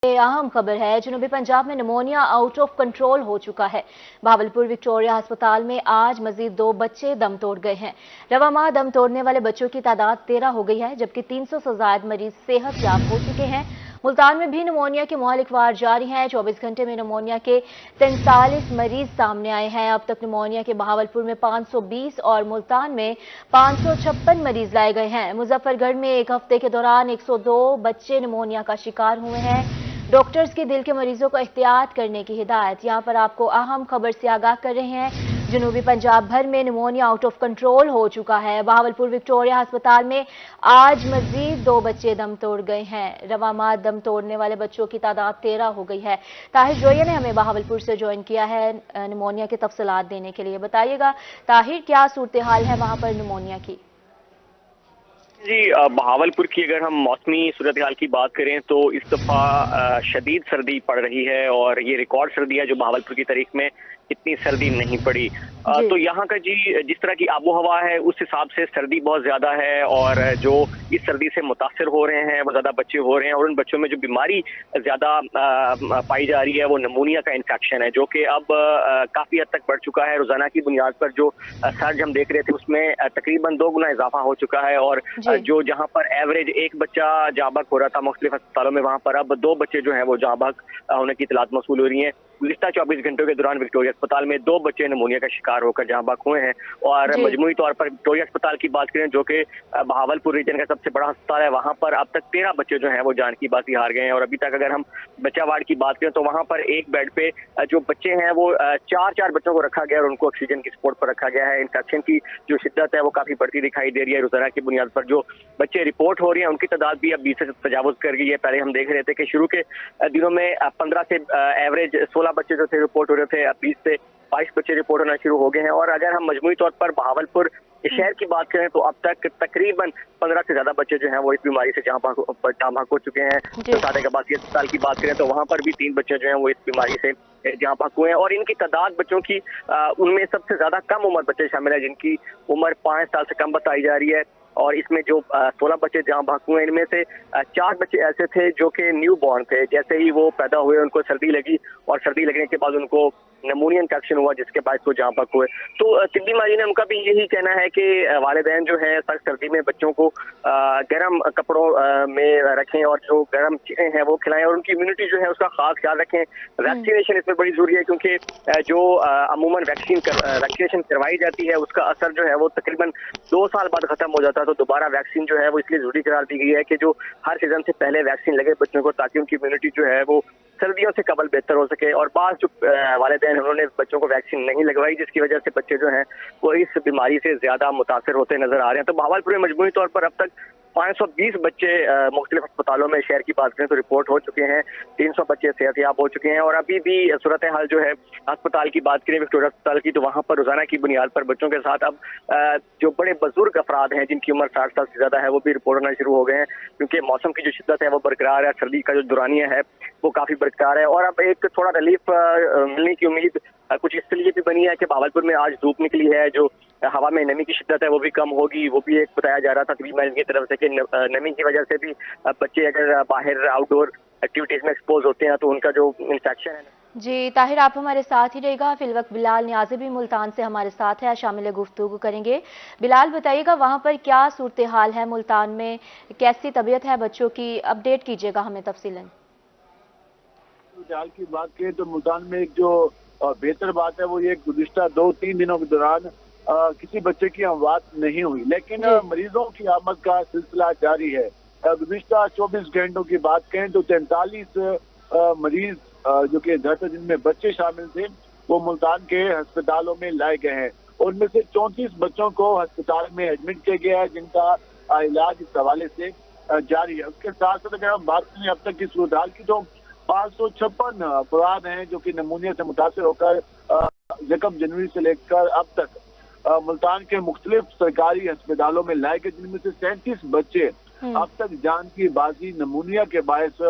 अहम खबर है। जनूबी पंजाब में निमोनिया आउट ऑफ कंट्रोल हो चुका है। भावलपुर विक्टोरिया अस्पताल में आज मजीद 2 बच्चे दम तोड़ गए हैं। रवा माह दम तोड़ने वाले बच्चों की तादाद 13 हो गई है, जबकि 300 से ज्यादा मरीज सेहतयाब हो चुके हैं। मुल्तान में भी निमोनिया के मुहलिक वार जारी हैं। 24 घंटे में निमोनिया के 43 मरीज सामने आए हैं। अब तक निमोनिया के बहावलपुर में 520 और मुल्तान में 556 मरीज लाए गए हैं। मुजफ्फरगढ़ में एक हफ्ते के दौरान 102 बच्चे निमोनिया का शिकार हुए हैं। डॉक्टर्स की दिल के मरीजों को एहतियात करने की हिदायत। यहाँ पर आपको अहम खबर से आगाह कर रहे हैं। जनूबी पंजाब भर में निमोनिया आउट ऑफ कंट्रोल हो चुका है। बहावलपुर विक्टोरिया अस्पताल में आज मजीद 2 बच्चे दम तोड़ गए हैं। रवा माह दम तोड़ने वाले बच्चों की तादाद 13 हो गई है। ताहिर जोया ने हमें बहावलपुर से ज्वाइन किया है निमोनिया के तफसीलात देने के लिए। बताइएगा ताहिर, क्या सूरत हाल है वहां पर निमोनिया की? जी, बहावलपुर की अगर हम मौसमी सूरत हाल की बात करें तो इस दफ़ा शदीद सर्दी पड़ रही है और ये रिकॉर्ड सर्दी है जो बहावलपुर की तारीख में इतनी सर्दी नहीं पड़ी। तो यहाँ का जी जिस तरह की आबो हवा है उस हिसाब से सर्दी बहुत ज़्यादा है और जो इस सर्दी से मुतासर हो रहे हैं वो ज़्यादा बच्चे हो रहे हैं और उन बच्चों में जो बीमारी ज़्यादा पाई जा रही है वो निमोनिया का इन्फेक्शन है, जो कि अब काफ़ी हद तक बढ़ चुका है। रोज़ाना की बुनियाद पर जो सर्ज हम देख रहे थे उसमें तकरीबन 2 गुना इजाफा हो चुका है और जो जहाँ पर एवरेज एक बच्चा जहाँ बहक हो रहा था मुख्तलिफ अस्पतालों में, वहाँ पर अब 2 बच्चे जो हैं वो जहाँ बहक होने की इतलात मौसूल हो रही हैं। गुज़िश्ता 24 घंटों के दौरान विक्टोरिया अस्पताल में 2 बच्चे निमोनिया का शिकार होकर जहाँ बहक हुए हैं और मजमूई तौर पर विक्टोरिया अस्पताल की बात करें जो कि बहावलपुर रीजन का सबसे बड़ा अस्पताल है, वहाँ पर अब तक 13 बच्चे जो हैं वो जान की बाजी हार गए हैं। और अभी तक अगर हम बच्चा वार्ड की बात करें तो वहाँ पर एक बेड पे जो बच्चे हैं वो 4 बच्चों को रखा गया और उनको ऑक्सीजन की सपोर्ट पर रखा गया है। इन्फेक्शन की जो शिद्दत है वो काफ़ी बढ़ती दिखाई दे रही है। रोजाना की बुनियाद पर जो बच्चे रिपोर्ट हो रही हैं उनकी तादाद भी अब 20 से तजावुज कर गई है। पहले हम देख रहे थे कि शुरू के दिनों में 15 से एवरेज 16 बच्चे जो थे रिपोर्ट हो रहे थे, अब 20 से 22 बच्चे रिपोर्ट होना शुरू हो गए हैं। और अगर हम मजमूई तौर पर बहावलपुर शहर की बात करें तो अब तक तकरीबन 15 से ज्यादा बच्चे जो हैं वो इस बीमारी से जहाँ भाग हो चुके हैं। तो सादे अब्बासी अस्पताल की बात करें तो वहाँ पर भी 3 बच्चे जो हैं वो इस बीमारी से जहाँ भाग हुए हैं और इनकी तादाद बच्चों की उनमें सबसे ज्यादा कम उम्र बच्चे शामिल है जिनकी उम्र 5 साल से कम बताई जा रही है। और इसमें जो 16 बच्चे जहाँ भाग हुए इनमें से 4 बच्चे ऐसे थे जो कि न्यू बॉर्न थे। जैसे ही वो पैदा हुए उनको सर्दी लगी और सर्दी लगने के बाद उनको निमोनिया इन्फेक्शन हुआ जिसके बाद वो जहाँ भाग हुए। तो तिब्बी माजी ने उनका भी यही कहना है कि वालिदैन जो है सख्त सर्दी में बच्चों को गर्म कपड़ों में रखें और जो गर्म चीजें हैं वो खिलाएं और उनकी इम्यूनिटी जो है उसका खास ख्याल रखें। वैक्सीनेशन इसमें बड़ी जरूरी है क्योंकि जो अमूमन वैक्सीनेशन करवाई जाती है उसका असर जो है वो तकरीबन 2 साल बाद खत्म हो जाता है। तो दोबारा वैक्सीन जो है वो इसलिए जरूरी करार दी गई है कि जो हर सीजन से पहले वैक्सीन लगे बच्चों को, ताकि उनकी इम्यूनिटी जो है वो सर्दियों से कबल बेहतर हो सके। और बाद जो वालिदैन उन्होंने बच्चों को वैक्सीन नहीं लगवाई जिसकी वजह से बच्चे जो हैं वो इस बीमारी से ज्यादा मुतासर होते नजर आ रहे हैं। तो बहावलपुर में मजमूई तौर पर अब तक 520 बच्चे मुख्तलिफ अस्पतालों में शहर की बात करें तो रिपोर्ट हो चुके हैं। 300 बच्चे सेहतयाब हो चुके हैं और अभी भी सूरत हाल जो है अस्पताल की बात करें विक्टोरिया अस्पताल की तो वहाँ पर रोजाना की बुनियाद पर बच्चों के साथ अब जो बड़े बुजुर्ग अफराद हैं जिनकी उम्र 60 साल से ज्यादा है वो भी रिपोर्ट होना शुरू हो गए हैं क्योंकि मौसम की जो शिद्दत है वो बरकरार है, सर्दी का जो दौरानिया है वो काफी बरकरार है। और अब एक थोड़ा रिलीफ मिलने की उम्मीद कुछ इसलिए भी बनी है कि बहावलपुर में आज धूप निकली है, जो हवा में नमी की शिद्दत है वो भी कम होगी। वो भी एक बताया जा रहा था तबीब महकमे की तरफ से कि नमी की वजह से भी बच्चे अगर बाहर आउटडोर एक्टिविटीज में एक्सपोज होते हैं तो उनका जो इन्फेक्शन है। जी ताहिर, आप हमारे साथ ही रहेगा। फिलवक्त बिलाल नियाज़ी भी मुल्तान से हमारे साथ है, शामिल गुफ्तगू करेंगे। बिलाल बताइएगा वहाँ पर क्या सूरत हाल है, मुल्तान में कैसी तबीयत है बच्चों की, अपडेट कीजिएगा हमें तफसीलन। हाल की बात करें तो मुल्तान में एक जो बेहतर बात है वो ये गुज़िश्ता 2-3 दिनों के दौरान किसी बच्चे की अमवात नहीं हुई, लेकिन मरीजों की आमद का सिलसिला जारी है। गुज़िश्ता 24 घंटों की बात करें तो 43 मरीज जो कि जिनमें बच्चे शामिल थे वो मुल्तान के अस्पतालों में लाए गए हैं। उनमें से 34 बच्चों को अस्पताल में एडमिट किया गया है जिनका इलाज इस हवाले से जारी है। उसके साथ साथ अगर हम बात करें अब तक की सूरत हाल की तो 556 अफराद हैं जो कि नमूनिया से मुतासर होकर यकम जनवरी से लेकर अब तक मुल्तान के मुख्तलिफ सरकारी अस्पतालों में लाए गए, जिनमें से 37 बच्चे अब तक जान की बाजी नमूनिया के बायस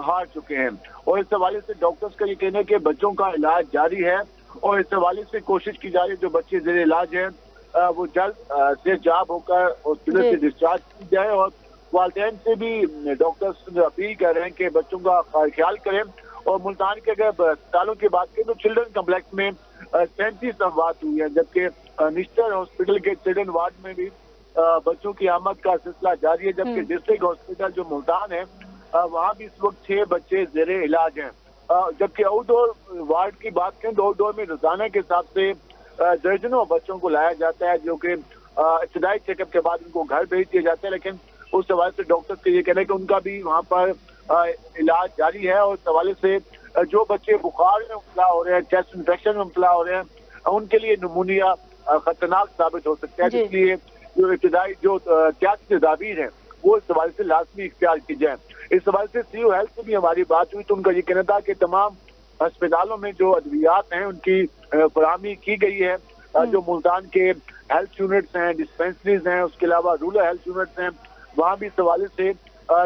हार चुके हैं। और इस हवाले से डॉक्टर्स का ये कहना है कि बच्चों का इलाज जारी है और इस हवाले से कोशिश की जा रही है जो बच्चे जेर इलाज हैं वो जल्द से जाब होकर हॉस्पिटल से डिस्चार्ज की जाए और वालिदैन से भी डॉक्टर्स अपील कर रहे हैं कि बच्चों का ख्याल करें। और मुल्तान के अगर अस्पतालों की बात करें तो चिल्ड्रन कम्प्लेक्स में 37 अमवात हुई है, जबकि निश्तर हॉस्पिटल के चिल्ड्रन वार्ड में भी बच्चों की आमद का सिलसिला जारी है। जबकि डिस्ट्रिक्ट हॉस्पिटल जो मुल्तान है वहाँ भी इस वक्त 6 बच्चे जेरे इलाज हैं। जबकि आउटडोर वार्ड की बात करें तो आउटडोर में रोजाना के हिसाब से दर्जनों बच्चों को लाया जाता है, जो कि इब्तदाई चेकअप के बाद उनको घर भेज दिए जाते हैं। लेकिन उस हवाले से डॉक्टर्स का ये कहना है कि उनका भी वहाँ पर इलाज जारी है। और इस हवाले से जो बच्चे बुखार में मुबतला हो रहे हैं, चेस्ट इन्फेक्शन में मुबतला हो रहे हैं, उनके लिए निमोनिया खतरनाक साबित हो सकता है। इसलिए जो इब्तदाई जो एहतियाती तदाबीर है वो इस हवाले से लाजमी इख्तियार की जाए। इस हवाले से सीओ हेल्थ से भी हमारी बात हुई तो उनका ये कहना था कि तमाम अस्पतालों में जो अद्वियात हैं उनकी फराहमी की गई है। जो मुल्तान के हेल्थ यूनिट्स हैं, डिस्पेंसरीज हैं, उसके अलावा रूरल हेल्थ यूनिट्स हैं, वहाँ भी इस हवाले से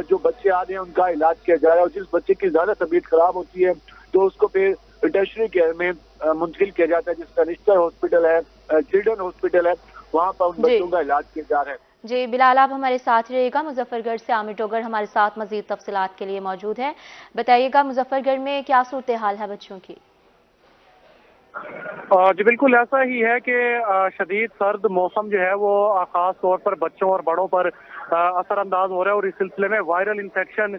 जो बच्चे आ रहे हैं उनका इलाज किया जा रहा है। और जिस बच्चे की ज्यादा तबीयत खराब होती है तो उसको फिर टर्शरी केयर में मुंतकिल किया जाता है, जिसका निश्तर हॉस्पिटल है, चिल्ड्रन हॉस्पिटल है, वहाँ पर उन बच्चों का इलाज किया जा रहा है। जी बिलाल, आप हमारे साथ रहिएगा। मुजफ्फरगढ़ से आमिर डोगर हमारे साथ मजीद तफसीलात के लिए मौजूद है। बताइएगा मुजफ्फरगढ़ में क्या सूरत हाल है बच्चों की? जी बिल्कुल ऐसा ही है कि शदीद सर्द मौसम जो है वो खास तौर पर बच्चों और बड़ों पर असरअंदाज हो रहा है। और इस सिलसिले में वायरल इन्फेक्शन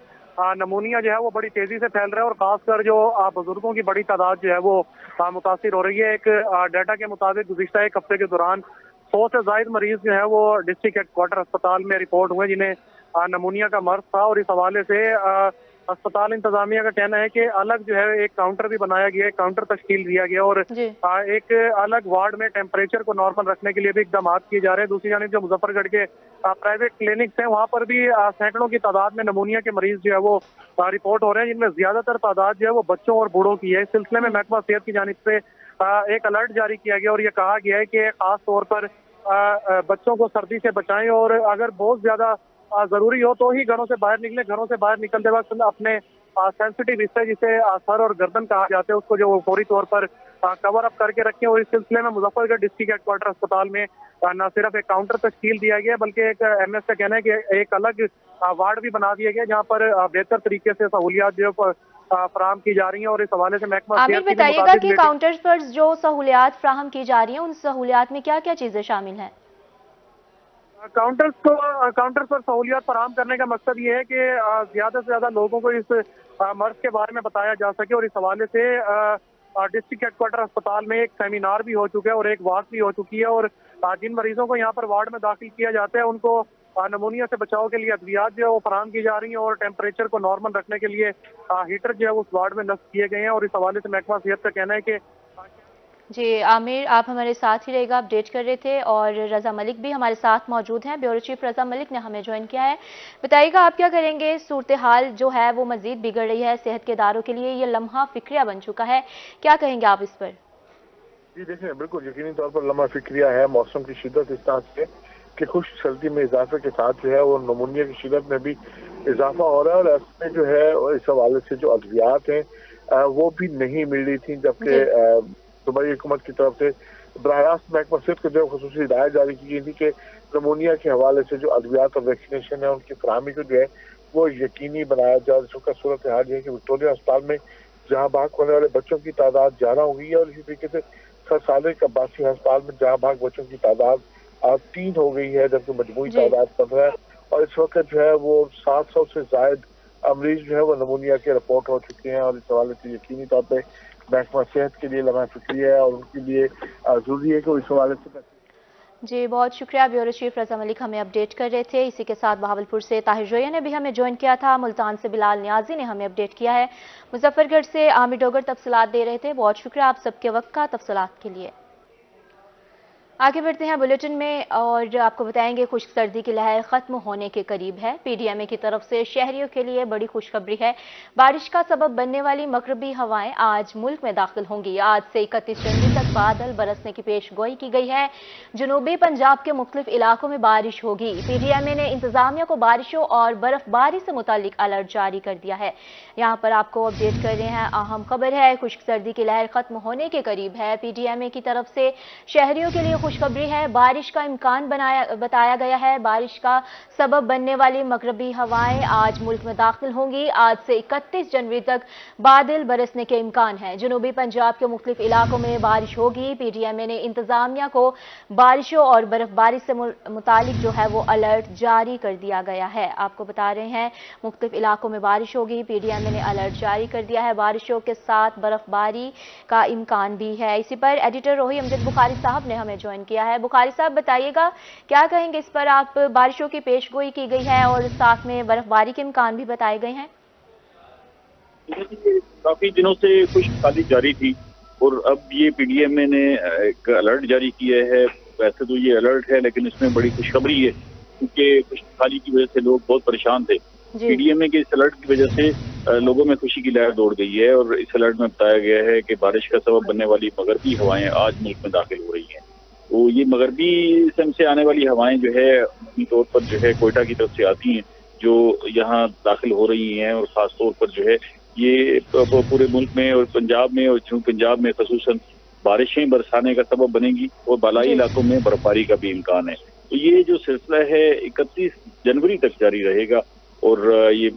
नमूनिया जो है वो बड़ी तेजी से फैल रहा है। और खासकर जो बुजुर्गों की बड़ी तादाद जो है वो मुतासिर हो रही है। एक डाटा के मुताबिक गुज़िश्ता एक हफ्ते के दौरान 100 से ज़ायद मरीज जो है वो डिस्ट्रिक्ट हेडक्वार्टर अस्पताल में रिपोर्ट हुए जिन्हें नमूनिया का मर्ज था। और इस हवाले से अस्पताल इंतजामिया का कहना है कि अलग जो है एक काउंटर भी बनाया गया है, काउंटर तश्कील दिया गया और एक अलग वार्ड में टेम्परेचर को नॉर्मल रखने के लिए भी इकदाम किए जा रहे हैं। दूसरी जानिब जो मुजफ्फरगढ़ के प्राइवेट क्लिनिक्स हैं वहाँ पर भी सैकड़ों की तादाद में नमूनिया के मरीज जो है वो रिपोर्ट हो रहे हैं, जिनमें ज्यादातर तादाद जो है वो बच्चों और बूढ़ों की है। इस सिलसिले में महकमा सेहत की जानिब से एक अलर्ट जारी किया गया और ये कहा गया है कि खास तौर पर बच्चों को सर्दी से बचाएं और अगर बहुत ज्यादा जरूरी हो तो ही घरों से बाहर निकले। घरों से बाहर निकलते वक्त अपने सेंसिटिव हिस्से जिसे सर और गर्दन कहा जाता है उसको जो फौरी तौर पर कवर अप करके रखें। और इस सिलसिले में मुजफ्फरगढ़ डिस्ट्रिक्ट हेडक्वार्टर अस्पताल में न सिर्फ एक काउंटर तश्कील दिया गया बल्कि एक एमएस का कहना है कि एक अलग वार्ड भी बना दिया गया जहाँ पर बेहतर तरीके से सहूलियात जो फराहम की जा रही हैं। और इस हवाले से महकमा आमिर बताइएगा कि काउंटर्स पर जो सहूलियात फराहम की जा रही हैं उन सहूलियात में क्या क्या चीजें शामिल हैं? काउंटर्स पर सहूलियात फराहम करने का मकसद ये है कि ज्यादा से ज्यादा लोगों को इस मर्ज के बारे में बताया जा सके। और इस हवाले से डिस्ट्रिक्ट हेडक्वार्टर अस्पताल में एक सेमिनार भी हो चुका है और एक वॉक भी हो चुकी है। और जिन मरीजों को यहाँ पर वार्ड में दाखिल किया जाता है उनको नमूनिया से बचाव के लिए अद्वियात जो है वो फराहम की जा रही है और टेम्परेचर को नॉर्मल रखने के लिए हीटर जो है उस वार्ड में नस्ब किए गए हैं। और इस हवाले से महकमा सेहत का कहना है कि जी आमिर, आप हमारे साथ ही रहेगा, अपडेट कर रहे थे। और रजा मलिक भी हमारे साथ मौजूद हैं, ब्यूरो चीफ रजा मलिक ने हमें ज्वाइन किया है। बताइएगा आप क्या करेंगे? सूरत हाल जो है वो मजीद बिगड़ रही है सेहत के इदारों के लिए, ये लम्हा फिक्रिया बन चुका है, क्या कहेंगे आप इस पर? जी देखिए, बिल्कुल यकीनी तौर पर लम्हा फिक्रिया है। मौसम की शिद्दत इस तरह से कि खुश्क सर्दी में इजाफे के साथ जो है वो नमूनिया की शिद्दत में भी इजाफा हो रहा है। और ऐसे जो है इस हवाले से जो अद्वियात हैं वो भी नहीं मिल रही थी, जबकि सूबाई हुकूमत की तरफ से बराह रास्त महकमा सेहत को जो खुसूसी हिदायत जारी की गई थी कि नमूनिया के हवाले से जो अद्वियात और वैक्सीनेशन है उनकी फराहमी को जो है वो यकीनी बनाया जाए। जिसका सूरत हाल है कि विक्टोरिया अस्पताल में जहाँ भाग होने वाले बच्चों की तादाद 11 हो गई है और इसी तरीके से सर सादिक अब्बासी अस्पताल में जहाँ भाग बच्चों की तादाद 3 हो गई है, जबकि मजमूई तादाद 15 है। और इस वक्त जो है वो 700 से जायद मरीज जो है वो नमूनिया के रिपोर्ट हो चुके हैं। और इस हवाले से यकीनी तौर पर महकमा सेहत के लिए लम्हा फिक्रिया है और उनके लिए जरूरी है कि इस हवाले से। जी बहुत शुक्रिया, ब्यूरो चीफ रजा मलिक हमें अपडेट कर रहे थे। इसी के साथ बहावलपुर से ताहिर जोया ने भी हमें ज्वाइन किया था, मुल्तान से बिलाल नियाजी ने हमें अपडेट किया है, मुजफ्फरगढ़ से आमिर डोगर तफसीलात दे रहे थे। बहुत शुक्रिया आप सबके वक्त का तफसीलात के लिए। आगे बढ़ते हैं बुलेटिन में और आपको बताएंगे खुश्क सर्दी की लहर खत्म होने के करीब है। पीडीएमए की तरफ से शहरियों के लिए बड़ी खुशखबरी है। बारिश का सबब बनने वाली मगरबी हवाएं आज मुल्क में दाखिल होंगी। आज से 31 जनवरी तक बादल बरसने की पेश गोई की गई है। जनूबी पंजाब के मुख्तलिफ इलाकों में बारिश होगी। पीडीएमए ने इंतजामिया को बारिशों और बर्फबारी से मुतालिक अलर्ट जारी कर दिया है। यहाँ पर आपको अपडेट कर रहे हैं, अहम खबर है खुश्क सर्दी की लहर खत्म होने के करीब है। पीडीएमए की तरफ से शहरियों के लिए खुशखबरी है, बारिश का इम्कान बताया गया है। बारिश का सबब बनने वाली मगरबी हवाएं आज मुल्क में दाखिल होंगी। आज से 31 जनवरी तक बादल बरसने के इम्कान है। जनूबी पंजाब के मुख्तलिफ इलाकों में बारिश होगी। पीटीएमए ने इंतजामिया को बारिशों और बर्फबारी से मुतालिक जो है वो अलर्ट जारी कर दिया गया है। आपको बता रहे हैं मुख्तलिफ इलाकों में बारिश होगी। पीटीएमए ने अलर्ट जारी कर दिया है। बारिशों के साथ बर्फबारी का इम्कान भी है। इसी पर एडिटर रोही अमजद बुखारी साहब ने हमें ज्वाइन किया है। बुखारी साहब बताइएगा, क्या कहेंगे इस पर? आप बारिशों की पेशगोई की गई है और साथ में बर्फबारी के इम्कान भी बताए गए हैं। काफी दिनों से खुशहाली जारी थी और अब ये पीडीएमए ने एक अलर्ट जारी किया है। वैसे तो ये अलर्ट है लेकिन इसमें बड़ी खुशखबरी है क्योंकि खुशहाली की वजह से लोग बहुत परेशान थे। पीडीएमए के इस अलर्ट की वजह से लोगों में खुशी की लहर दौड़ गई है और इस अलर्ट में बताया गया है कि बारिश का सबब बनने वाली मगरबी हवाएं आज मुल्क में दाखिल हो रही हैं। तो ये मगरबी सिम से आने वाली हवाएं जो है अपनी तौर पर जो है कोयटा की तरफ से आती हैं, जो यहाँ दाखिल हो रही हैं और खास तौर पर जो है ये पूरे मुल्क में और पंजाब में और जनूबी पंजाब में खसूसन बारिशें बरसाने का सबब बनेगी और बालाई इलाकों में बर्फबारी का भी इम्कान है। तो ये जो सिलसिला है 31 जनवरी तक जारी रहेगा और ये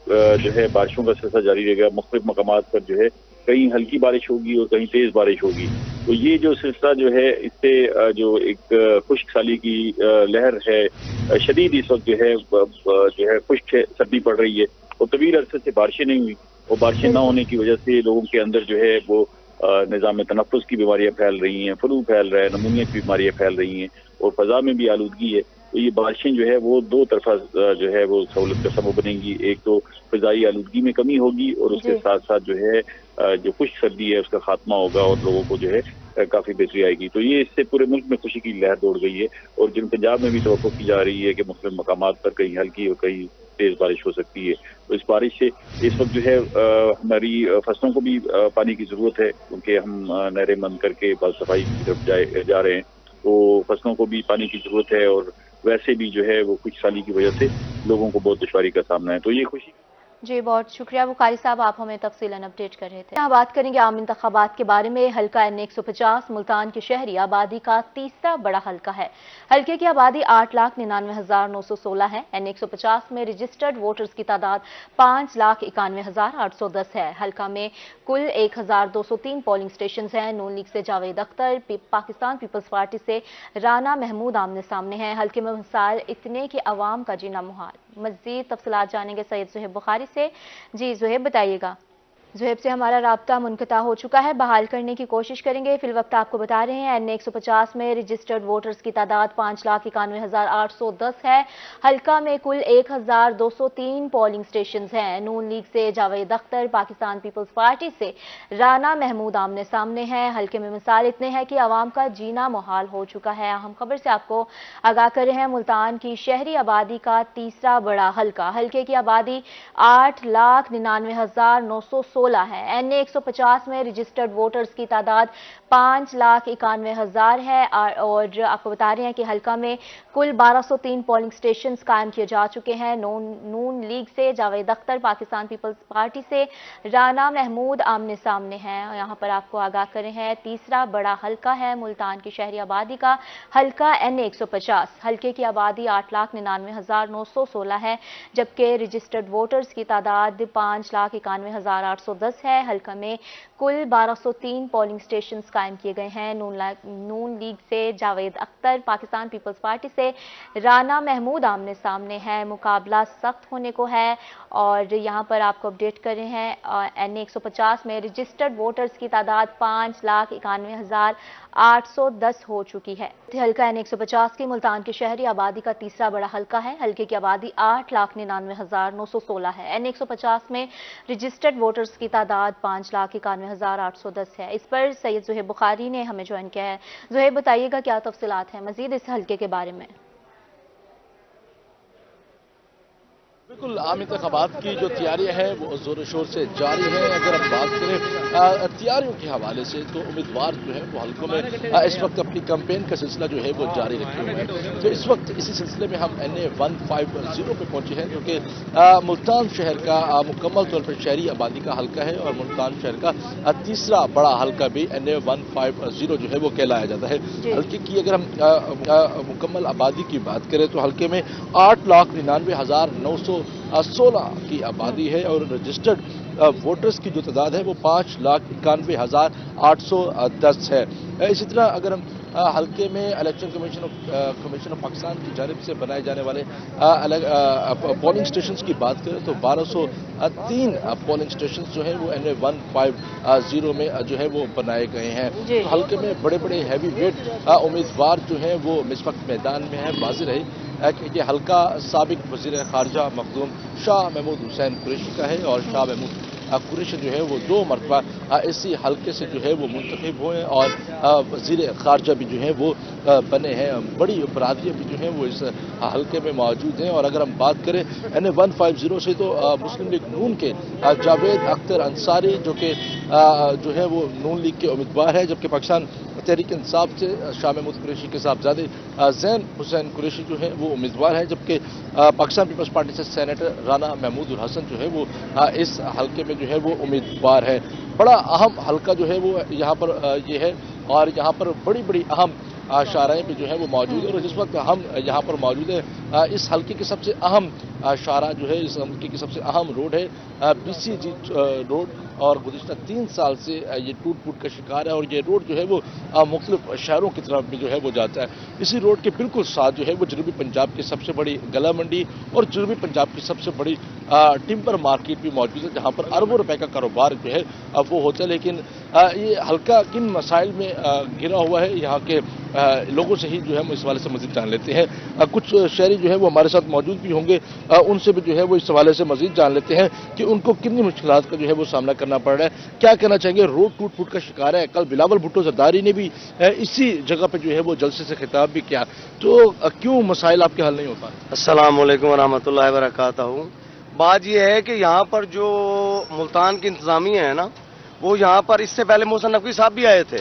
जो है बारिशों का सिलसिला जारी रहेगा। मुख्तलिफ मकामात पर जो है कहीं हल्की बारिश होगी और कहीं तेज बारिश होगी। तो ये जो सिलसिला जो है इससे जो एक खुश्क-साली की लहर है शदीद इस वक्त जो है खुश्क सर्दी पड़ रही है और तवील अरसे से बारिशें नहीं हुई और बारिशें न होने की वजह से लोगों के अंदर जो है वो निज़ाम तनफ़्फ़ुस की बीमारियां फैल रही हैं, फ्लू फैल रहा है, नमूनिया की बीमारियां फैल रही हैं और फ़ज़ा में भी आलूदगी है। तो ये बारिशें जो है वो दो तरफा जो है वो सहूलत का सबब बनेंगी। एक तो फ़िज़ाई आलूदगी में कमी होगी और उसके साथ साथ जो है जो खुश्क सर्दी है उसका खात्मा होगा और लोगों को जो है काफ़ी बेहतरी आएगी। तो ये इससे पूरे मुल्क में खुशी की लहर दौड़ गई है और जिन पंजाब में भी तवक्को की जा रही है कि मुख्तलिफ मकामात पर कहीं हल्की और कहीं तेज बारिश हो सकती है। तो इस बारिश से इस वक्त जो है हमारी फसलों को भी पानी की ज़रूरत है क्योंकि हम नहरें बंद करके बाल सफाई की तरफ जा रहे हैं। तो फसलों को भी पानी की ज़रूरत है और वैसे भी जो है वो खुशहाली की वजह से लोगों को बहुत दुश्वारी का सामना है। तो ये खुशी। जी, बहुत शुक्रिया बुखारी साहब, आप हमें तफसीलन अपडेट कर रहे थे। यहाँ बात करेंगे आम इंतखाबात के बारे में। हल्का N150 मुल्तान की शहरी आबादी का तीसरा बड़ा हल्का है। हल्के की आबादी 8,99,916 है। N150 में रजिस्टर्ड वोटर्स की तादाद 5,91,810 है। हल्का में कुल 1,203 पोलिंग स्टेशन हैं। नून लीग से जावेद अख्तर, पाकिस्तान पीपल्स पार्टी से राना महमूद आमने सामने हैं। हल्के में मिसाल इतने कि अवाम का जीना मुहाल। मज़ीद तफसीलात जानेंगे सैयद ज़ुहैब बुखारी से। जी ज़ुहैब, बताइएगा। ज़ुहैब से हमारा राब्ता मुनक़ता हो चुका है, बहाल करने की कोशिश करेंगे। फिल वक्त आपको बता रहे हैं N150 में रजिस्टर्ड वोटर्स की तादाद 5,91,810 है। हल्का में कुल 1,203 पोलिंग स्टेशन हैं। नून लीग से जावेद अख्तर, पाकिस्तान पीपल्स पार्टी से राना महमूद आमने सामने हैं। हल्के में मिसाल इतने हैं कि आवाम का जीना मुहाल हो चुका है। अहम खबर से आपको आगाह कर रहे हैं। मुल्तान की शहरी आबादी का तीसरा बड़ा हल्का, हल्के की आबादी 8,99,916 है। N150 में रजिस्टर्ड वोटर्स की तादाद 5,91,000 है और आपको बता रहे हैं कि हल्का में कुल 1,203 पोलिंग स्टेशन कायम किए जा चुके हैं। नून लीग से जावेद अख्तर, पाकिस्तान पीपल्स पार्टी से राना महमूद आमने सामने हैं। यहाँ पर आपको आगाह कर रहे हैं तीसरा बड़ा हल्का है मुल्तान की शहरी आबादी का हल्का N150। हल्के की आबादी 8,99,916 है जबकि रजिस्टर्ड वोटर्स की तादाद 5,91,810 है। हल्का में कुल 1,203 पोलिंग स्टेशन कायम किए गए हैं। नून लीग से जावेद अख्तर, पाकिस्तान पीपल्स पार्टी से राना महमूद आमने सामने हैं। मुकाबला सख्त होने को है और यहाँ पर आपको अपडेट कर रहे हैं N150 में रजिस्टर्ड वोटर्स की तादाद 5,91,810 हो चुकी है। हल्का N150 की मुल्तान की शहरी आबादी का तीसरा बड़ा हल्का है। हल्के की आबादी 8,99,916 है। N150 में रजिस्टर्ड वोटर्स की तादाद 5,91,810 है। इस पर सैयद ज़ुहैब बुखारी ने हमें ज्वाइन किया है। ज़ुहैब, बताइएगा क्या तफसीलात हैं मजीद इस हल्के के बारे में? बिल्कुल, आम इंतखाबात की जो तैयारी है वो जोर शोर से जारी है। अगर हम बात बात करें तैयारियों के हवाले से तो उम्मीदवार जो है वो हल्कों में इस वक्त अपनी कैंपेन का सिलसिला जो है वो जारी रखे हुए हैं। तो इस वक्त इसी सिलसिले में हम NA 150 पे पहुंचे हैं, जो कि मुल्तान शहर का मुकम्मल तौर पर शहरी आबादी का हल्का है और मुल्तान शहर का तीसरा बड़ा हल्का भी NA 150 जो है वो कहलाया जाता है। हल्के की अगर हम मुकम्मल आबादी की बात करें तो हल्के में 8,99,916 की आबादी है और रजिस्टर्ड वोटर्स की जो तादाद है वो 5,91,810 है। इसी तरह अगर हम हल्के में इलेक्शन कमीशन ऑफ पाकिस्तान की जानिब से बनाए जाने वाले पोलिंग स्टेशंस की बात करें तो 1203 पोलिंग स्टेशंस जो हैं वो NA 150 में जो है वो बनाए गए हैं। तो हल्के में बड़े बड़े हैवी वेट उम्मीदवार जो हैं वो इस वक्त मैदान में हैं। वाज़ेह रही कि ये हल्का साबिक वज़ीर ख़ारजा मखदूम शाह महमूद हुसैन कुरैशी का है और शाह महमूद कुरैशी जो है वो 2 मरतबा इसी हल्के से जो है वो मुंतखब हुए और वज़ीर ख़ारजा भी जो है वो बने हैं। बड़ी बरादरियाँ भी जो हैं वो इस हल्के में मौजूद हैं। और अगर हम बात करें NA 150 से तो मुस्लिम लीग नून के जावेद अख्तर अंसारी जो कि जो है वो नून लीग के उम्मीदवार है, जबकि पाकिस्तान तहरीक इंसाफ से शाह महमूद कुरैशी के साहबजादे ज़ैन हुसैन कुरैशी जो है वो उम्मीदवार है, जबकि पाकिस्तान पीपल्स पार्टी से सेनेटर राना महमूद हसन जो है वो इस हल्के में जो है वो उम्मीदवार है। बड़ा अहम हल्का जो है वो यहाँ पर ये है और यहाँ पर बड़ी बड़ी अहम शाहराएँ भी जो है वो मौजूद है। और जिस वक्त हम यहाँ पर मौजूद है इस हल्के की सबसे अहम शाहरा जो है इस हल्के की सबसे अहम रोड है BCG रोड और गुज़िश्ता 3 साल से ये टूट फूट का शिकार है और ये रोड जो है वो मुख्तलिफ शहरों की तरफ भी जो है वो जाता है। इसी रोड के बिल्कुल साथ जो है वो जनूबी पंजाब की सबसे बड़ी गला मंडी और जनूबी पंजाब की सबसे बड़ी टिम्बर मार्केट भी मौजूद है, जहाँ पर अरबों रुपए का कारोबार जो है वो होता है। लेकिन ये हल्का किन मसाइल में घिरा हुआ है यहाँ के लोगों से ही जो है हम इस हवाले से मज़ीद जान लेते हैं। कुछ शहरी जो है वो हमारे साथ मौजूद भी होंगे, उनसे भी जो है वो इस हवाले से मज़ीद जान लेते हैं कि उनको कितनी मुश्किलात का जो है वो सामना करना पड़ रहा है, क्या कहना चाहेंगे। रोड टूट फूट का शिकार है। कल बिलावल भुट्टो जरदारी ने भी इसी जगह पर जो है वो जलसे से खिताब भी किया, तो क्यों मसाइल आपके हल नहीं हो पा रहे? अस्सलाम वालेकुम वरहमतुल्लाहि वबरकातुहू। बात यह है कि यहाँ पर जो मुल्तान की इंतजामिया है ना, वो यहाँ पर इससे पहले मोहसिन नकवी साहब भी आए थे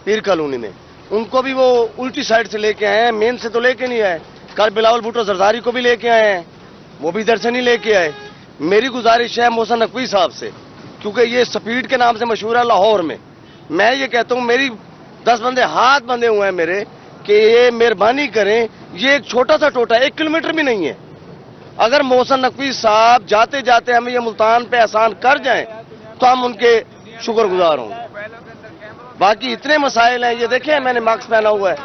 पीर कॉलोनी में, उनको भी वो उल्टी साइड से लेके आए हैं, मेन से तो लेके नहीं आए। कल बिलावल भुट्टो जरदारी को भी लेके आए हैं, वो भी इधर से नहीं लेके आए। मेरी गुजारिश है मोहसिन नकवी साहब से, क्योंकि ये स्पीड के नाम से मशहूर है लाहौर में। मैं ये कहता हूँ, मेरी 10 बंदे हाथ बंधे हुए हैं मेरे कि ये मेहरबानी करें, ये एक छोटा सा टोटा 1 किलोमीटर भी नहीं है। अगर मोहसिन नकवी साहब जाते जाते हमें ये मुल्तान पे एहसान कर जाएं तो हम उनके शुक्रगुजार होंगे। बाकी इतने मसाइल हैं, ये देखें मैंने मास्क पहना हुआ है,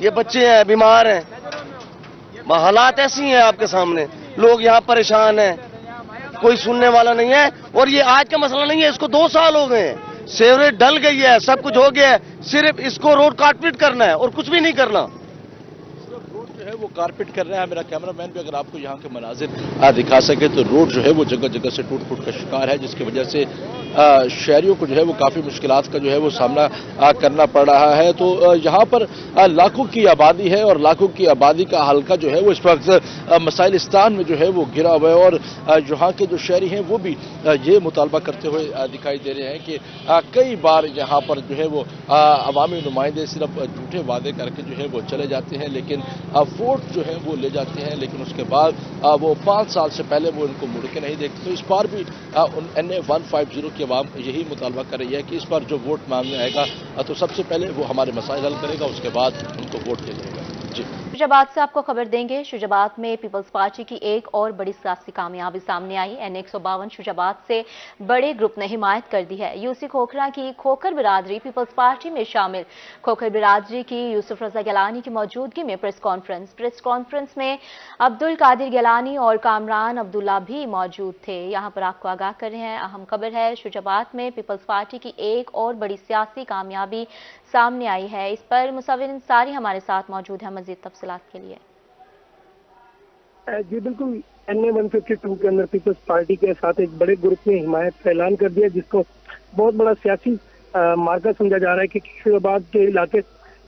ये बच्चे हैं बीमार हैं, हालात ऐसी हैं आपके सामने, लोग यहाँ परेशान हैं, कोई सुनने वाला नहीं है। और ये आज का मसला नहीं है, इसको 2 साल हो गए हैं, सेवरेज डल गई है, सब कुछ हो गया है, सिर्फ इसको रोड कारपेट करना है और कुछ भी नहीं करना। जो है वो कारपेट कर रहा है। मेरा कैमरामैन भी अगर आपको यहाँ के मनाजिर दिखा सके तो रोड जो है वो जगह जगह से टूट फूट का शिकार है, जिसकी वजह से शहरियों को जो है वो काफ़ी मुश्किलात का जो है वो सामना करना पड़ रहा है। तो यहाँ पर लाखों की आबादी है और लाखों की आबादी का हल्का जो है वो इस वक्त मसाइलिस्तान में जो है वो घिरा हुआ है। और यहाँ के जो शहरी हैं वो भी ये मुतालबा करते हुए दिखाई दे रहे हैं कि कई बार यहाँ पर जो है वो अवामी नुमाइंदे सिर्फ झूठे वादे करके जो है वो चले जाते हैं, लेकिन वोट जो है वो ले जाते हैं, लेकिन उसके बाद वो 5 साल से पहले वो इनको मुड़ के नहीं देखते। तो इस बार भी NA 150 की आवाम यही मुतालबा कर रही है कि इस बार जो वोट मांगने आएगा तो सबसे पहले वो हमारे मसाइल हल करेगा, उसके बाद उनको वोट दे देगा। जी, शुजाबाद से आपको खबर देंगे। शुजाबाद में पीपल्स पार्टी की एक और बड़ी सियासी कामयाबी सामने आई। NA 152 शुजाबाद से बड़े ग्रुप ने हिमायत कर दी है। यूसी खोखरा की खोखर बिरादरी पीपल्स पार्टी में शामिल। खोखर बिरादरी की यूसुफ रजा गिलानी की मौजूदगी में प्रेस कॉन्फ्रेंस में अब्दुल कादिर गिलानी और कामरान अब्दुल्ला भी मौजूद थे। यहाँ पर आपको आगाह कर रहे हैं, अहम खबर है, शुजाबाद में पीपल्स पार्टी की एक और बड़ी सियासी कामयाबी सामने आई है। इस पर मुसव्विर अंसारी हमारे साथ मौजूद है मजीद तफसीलात के लिए। जी बिल्कुल, NA 152 के अंदर पीपल्स पार्टी के साथ एक बड़े ग्रुप ने हिमायत का ऐलान कर दिया, जिसको बहुत बड़ा सियासी मार्का समझा जा रहा है कि शुजाबाद के इलाके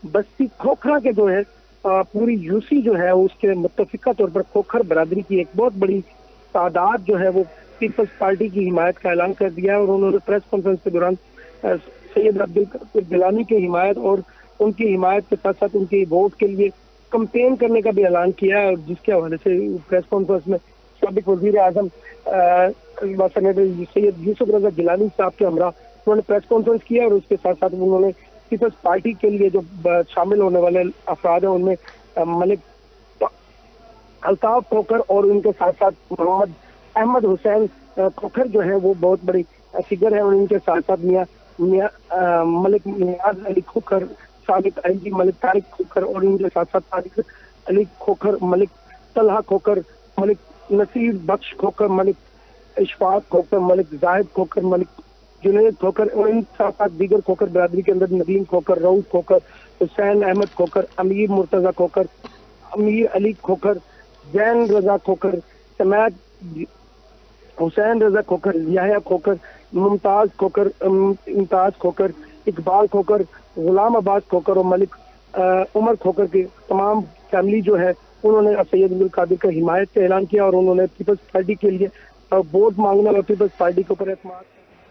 बस्ती खोखरा के जो है पूरी यूसी जो है उसके मुत्तफिका तौर पर खोखर बरादरी की एक बहुत बड़ी तादाद जो है वो पीपल्स पार्टी की हिमायत का ऐलान कर दिया है और उन्होंने प्रेस कॉन्फ्रेंस के दौरान सैयद अब्दुल गिलानी की हिमायत और उनकी हिमायत के साथ साथ उनके वोट के लिए कंपेन करने का भी ऐलान किया है, और जिसके हवाले से प्रेस कॉन्फ्रेंस में साबिक वजीर आजम सैयद यूसुफ रजा गिलानी साहब के हमरा उन्होंने प्रेस कॉन्फ्रेंस किया और उसके साथ साथ उन्होंने पीपल्स पार्टी के लिए जो शामिल होने वाले अफराद हैं उनमें मलिक अल्ताफ खोखर और उनके साथ साथ मोहम्मद अहमद हुसैन खोखर जो है वो बहुत बड़ी फिगर है, और इनके साथ साथ मलिक नियाज अली खोखर, साबिक आईजी मलिक तारिक खोखर और इनके साथ साथ तारिक अली खोखर, मलिक तलहा खोखर, मलिक नसीर बख्श खोखर, मलिक इशफाक खोखर, मलिक जाहिद खोखर, मलिक जुनैद खोखर और इन साथ साथ दीगर खोखर बरादरी के अंदर नदीम खोखर, रऊफ खोखर, हुसैन अहमद खोखर, अमीर मुर्तजा खोखर, अमीर अली खोखर, जैन रजा खोखर, समाद हुसैन रजा खोखर, याहिया खोखर, मुमताज खोखर, इकबाल खोखर, गुलाम अब्बास खोखर और मलिक उमर खोखर की तमाम फैमिली जो है उन्होंने सैयद अब्दुल कादिर का हिमायत से ऐलान किया और उन्होंने पीपल्स पार्टी के लिए वोट मांगने और पीपल्स पार्टी के ऊपर एतमाद।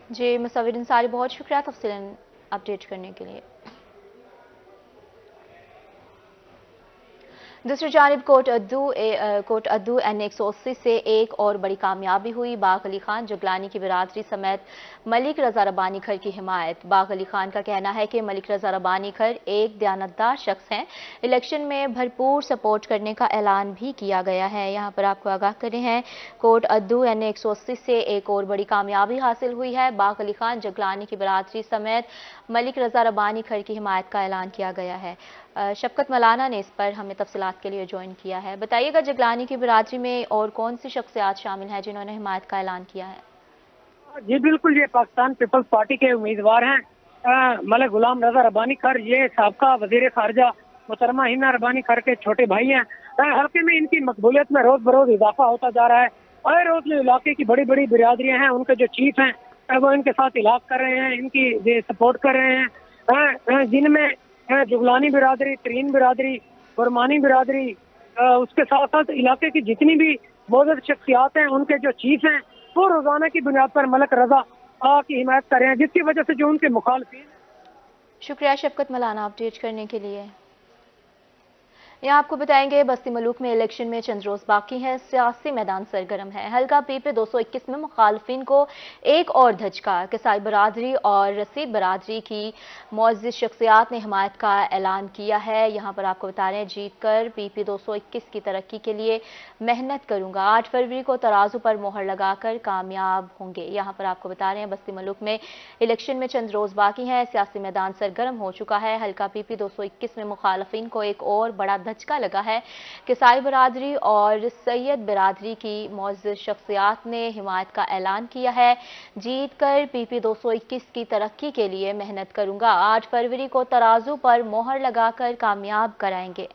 जी मुसव्विर अंसारी, बहुत शुक्रिया तफसीलन अपडेट करने के लिए। दूसरी जानिब कोट अद्दू N180 से एक और बड़ी कामयाबी हुई। बाग अली खान जगलानी की बिरादरी समेत मलिक रजा रब्बानी खर की हिमायत। बाग अली खान का कहना है कि मलिक रजा रब्बानी खर एक दयानतदार शख्स हैं, इलेक्शन में भरपूर सपोर्ट करने का ऐलान भी किया गया है। यहाँ पर आपको आगाह करें हैं, कोट अद्दू N180 से एक और बड़ी कामयाबी हासिल हुई है। बाग अली खान जगलानी की बिरादरी समेत मलिक रजा रब्बानी खर की हिमायत का ऐलान किया गया है। शफकत मलाना ने इस पर हमें तफसीलात के लिए ज्वाइन किया है। बताइएगा जगलानी की बिरादरी में और कौन सी शख्सियात शामिल हैं जिन्होंने हिमायत का ऐलान किया है? जी बिल्कुल, ये पाकिस्तान पीपल्स पार्टी के उम्मीदवार हैं मलिक गुलाम रजा रब्बानी खर। ये साबका वजीर खारजा मोहतरमा हिना रब्बानी खर के छोटे भाई हैं। हल्के में इनकी मकबूलियत में रोज बरोज इजाफा होता जा रहा है और रोज जो इलाके की बड़ी बड़ी बिरादरियां हैं उनके जो चीफ हैं वो इनके साथ इलाज कर रहे हैं, इनकी सपोर्ट कर रहे हैं, जिनमें जुगलानी बिरादरी, तरीन बिरादरी, फरमानी बिरादरी, उसके साथ साथ इलाके की जितनी भी मौजूद शख्सियात हैं उनके जो चीफ हैं वो रोजाना की बुनियाद पर मलिक रजा की हिमायत कर रहे हैं, जिसकी वजह से जो उनके मुखालफिन। शुक्रिया शफकत मलाना अपडेट करने के लिए। यहाँ आपको बताएंगे बस्ती मलूक में इलेक्शन में चंद रोज बाकी है, सियासी मैदान सरगर्म है। हल्का PP 221 में मुखालफिन को एक और धचका। किसाई बरादरी और रसीद बरादरी की मुअज़्ज़िज़ शख्सियात ने हिमायत का ऐलान किया है। यहाँ पर आपको बता रहे हैं, जीत कर PP 221 की तरक्की के लिए मेहनत करूंगा, 8 फरवरी को तराजू पर मोहर लगाकर कामयाब होंगे। यहाँ पर आपको बता रहे हैं बस्ती मलूक में इलेक्शन में चंद रोज बाकी है, सियासी मैदान सरगर्म हो चुका है। हल्का PP 221 में मुखालफिन को एक और बड़ा धचका लगा है। किसाई बरादरी और सैयद बरादरी की मुअज़्ज़िज़ शख्सियात ने हिमायत का ऐलान किया है। जीत कर PP 221 की तरक्की के लिए मेहनत करूंगा, 8 फरवरी को तराजू पर मोहर लगाकर कामयाब कराएंगे।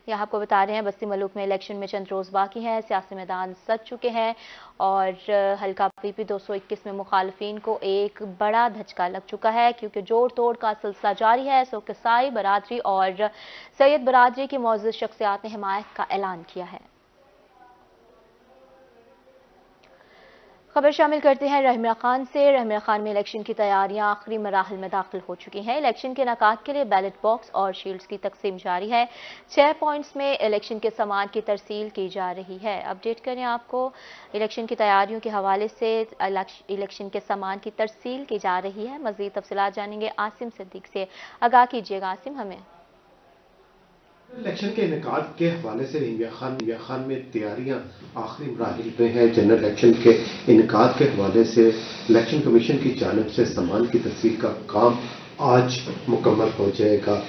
यहाँ आपको बता रहे हैं बस्ती मलूक में इलेक्शन में चंद रोज बाकी हैं, सियासी मैदान सज चुके हैं और हल्का PP 221 में मुखालफिन को एक बड़ा धचका लग चुका है, क्योंकि जोड़ तोड़ का सिलसिला जारी है। सो किसाई बरादरी और सैयद बरादरी की मुअज़्ज़िज़ शख्सियात ने हिमायत का ऐलान किया है। खबर शामिल करते हैं रहमिया खान से। रहमिया खान में इलेक्शन की तैयारियां आखिरी मराहल में दाखिल हो चुकी हैं। इलेक्शन के इनेकाद के लिए बैलेट बॉक्स और शील्ड्स की तकसीम जारी है। 6 पॉइंट्स में इलेक्शन के सामान की तरसील की जा रही है। अपडेट करें आपको इलेक्शन की तैयारियों के हवाले से, इलेक्शन के सामान की तरसील की जा रही है। मजीद तफसीलात जानेंगे आसिम सिद्दीक से। आगाह कीजिएगा आसिम हमें। इलेक्शन के इनेकाद के हवाले से रहमिया खान में तैयारियां आखिरी मराहिल पे हैं। जनरल इलेक्शन के इनेकाद के हवाले से इलेक्शन कमीशन की जानिब से सामान की तस्वीर का काम आज मुकम्मल हो जाएगा।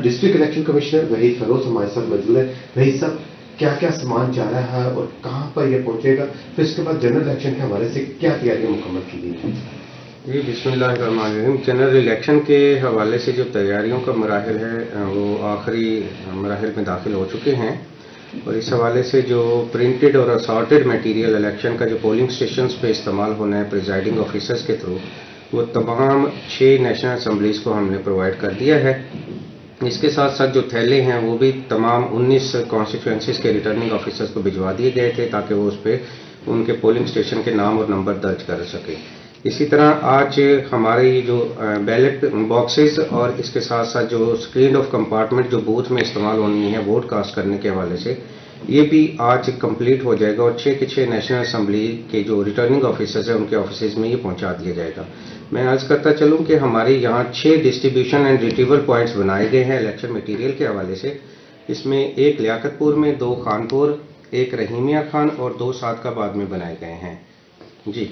District election commissioner Waheed furrows हमारे साथ मौजूद है। वहीद साहब, क्या क्या सामान जा रहा है और कहाँ पर यह पहुंचेगा, फिर इसके बाद जनरल इलेक्शन के हवाले से क्या तैयारियां मुकम्मल की गई हैं? जी बिस्मिल्लाहिर्रहमानिर्रहीम। जनरल इलेक्शन के हवाले से जो तैयारियों का मराहिल है वो आखिरी मराहिल में दाखिल हो चुके हैं और इस हवाले से जो प्रिंटेड और असॉर्टेड मटेरियल इलेक्शन का जो पोलिंग स्टेशंस पे इस्तेमाल होना है प्रिजाइडिंग ऑफिसर्स के थ्रू, वो तमाम 6 नेशनल असम्बलीज़ को हमने प्रोवाइड कर दिया है इसके साथ साथ जो थैले हैं वो भी तमाम 19 कॉन्स्टिट्यूएंसीज के रिटर्निंग ऑफिसर्स को भिजवा दिए गए थे ताकि वो उस पर उनके पोलिंग स्टेशन के नाम और नंबर दर्ज कर सकें। इसी तरह आज हमारी जो बैलेट बॉक्सेस और इसके साथ साथ जो स्क्रीन ऑफ कंपार्टमेंट जो बूथ में इस्तेमाल होनी है वोट कास्ट करने के हवाले से, ये भी आज कंप्लीट हो जाएगा और 6 के 6 नेशनल असेंबली के जो रिटर्निंग ऑफिसर्स हैं उनके ऑफिस में ये पहुंचा दिया जाएगा। मैं अर्ज करता चलूं कि हमारे यहाँ 6 डिस्ट्रीब्यूशन एंड रिट्रीवल पॉइंट्स बनाए गए हैं इलेक्शन मटीरियल के हवाले से। इसमें एक लियाकतपुर में, 2 खानपुर, 1 रहीमिया खान और 2 सादकाबाद में बनाए गए हैं। जी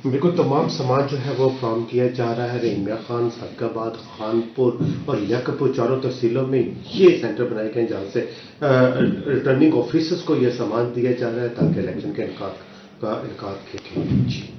बिल्कुल, तमाम सामान जो है वो फराहम किया जा रहा है। रहीमिया खान, सादकाबाद, खानपुर और लियाकतपुर चारों तहसीलों में ये सेंटर बनाए गए हैं जहाँ से रिटर्निंग ऑफिसर्स को ये सामान दिया जा रहा है ताकि इलेक्शन के इनका किया जाए।